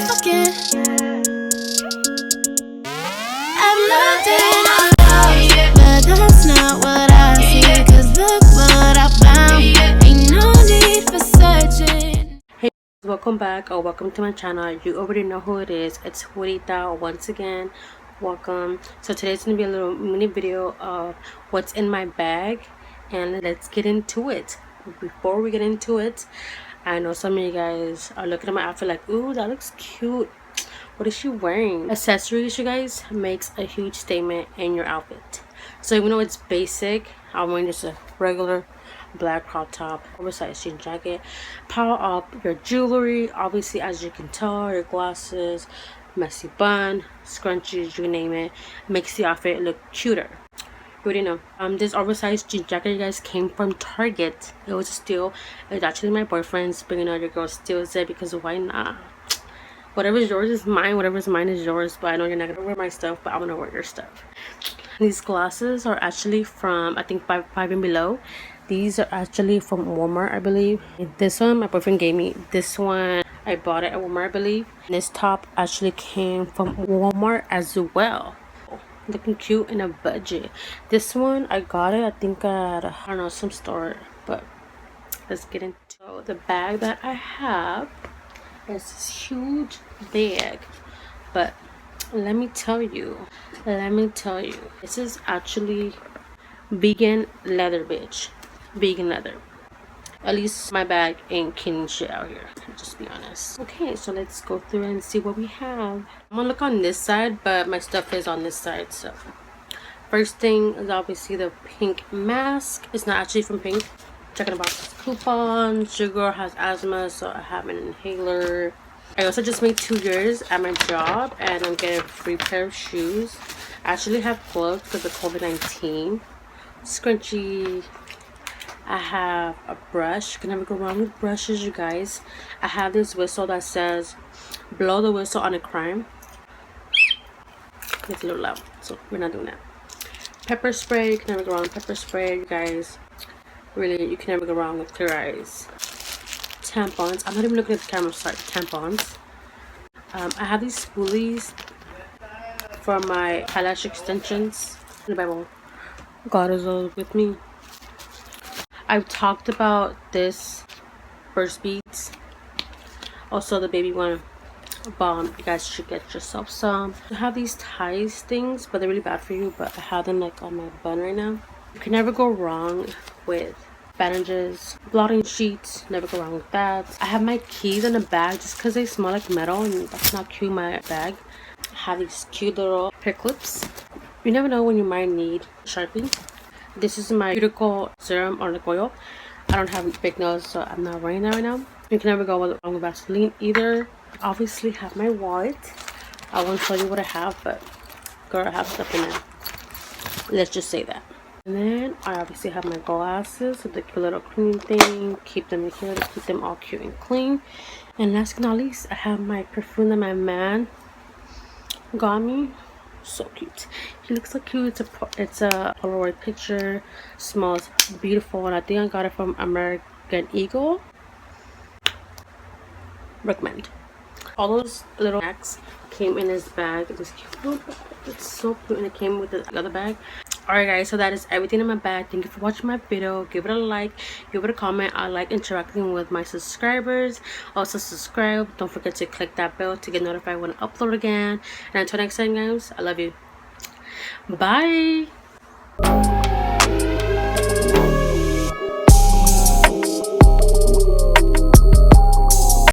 fucking. I've looked and I lost, but that's not what I see. Cause look what I found. Ain't no need for searching. Hey, welcome back or welcome to my channel. You already know who it is. It's Juanita once again. Welcome. So today's gonna be a little mini video of what's in my bag, and let's get into it. Before we get into it, I know some of you guys are looking at my outfit like, ooh, that looks cute. What is she wearing? Accessories, you guys, makes a huge statement in your outfit. So even though it's basic, I'm wearing just a regular black crop top, oversized jean jacket. Power up your jewelry, obviously, as you can tell, your glasses, messy bun, scrunchies, you name it, makes the outfit look cuter. You already know. This oversized jean jacket, you guys, came from Target. It was a steal. It's actually my boyfriend's, but you know, your girl steals it because why not? Whatever's yours is mine, whatever's mine is yours, but I know you're not gonna wear my stuff, but I'm gonna wear your stuff. These glasses are actually from, I think, five and below. These are actually from Walmart, I believe. This one my boyfriend gave me. This one I bought it at Walmart, I believe. This top actually came from Walmart as well. Looking cute in a budget. This one I got it, I think, at, I don't know, some store. But let's get into the bag that I have. It's this huge bag, but let me tell you, this is actually vegan leather, bitch. Vegan leather. At least my bag ain't killing shit out here, just be honest. Okay, so let's go through and see what we have. I'm gonna look on this side, but my stuff is on this side. So first thing is obviously the pink mask. It's not actually from Pink. Checking about coupons. Your girl has asthma, so I have an inhaler. I also just made 2 years at my job, and I'm getting a free pair of shoes. I actually have gloves because of COVID-19. Scrunchie. I have a brush. You can never go wrong with brushes, you guys. I have this whistle that says blow the whistle on a crime. It's a little loud, so we're not doing that. Pepper spray. You can never go wrong with pepper spray, you guys. Really, you can never go wrong with Clear Eyes. Tampons. I'm not even looking at the camera. Sorry, tampons. I have these spoolies for my eyelash extensions. The Bible. God is always with me. I've talked about this burst beads. Also, the baby one bomb. You guys should get yourself some. I have these ties things, but they're really bad for you. But I have them like on my bun right now. You can never go wrong with bandages, blotting sheets, never go wrong with that. I have my keys in the bag just because they smell like metal, and that's not cute in my bag. I have these cute little hair clips. You never know when you might need Sharpie. This is my cuticle serum or like oil. I don't have a big nose, so I'm not wearing that right now. You can never go wrong with Vaseline either. Obviously have my wallet. I won't tell you what I have, but girl, I have stuff in there. Let's just say that. And then I obviously have my glasses with the cute little cleaning thing. Keep them in here to keep them all cute and clean. And last but not least, I have my perfume that my man got me. So cute. He looks so cute. It's a Polaroid picture. Smells beautiful, and I think I got it from American Eagle. Recommend. All those little bags came in this bag. This cute little bag. It's so cute, and it came with the other bag. Alright guys, so that is everything in my bag. Thank you for watching my video. Give it a like, give it a comment. I like interacting with my subscribers. Also subscribe. Don't forget to click that bell to get notified when I upload again. And until next time guys, I love you. Bye.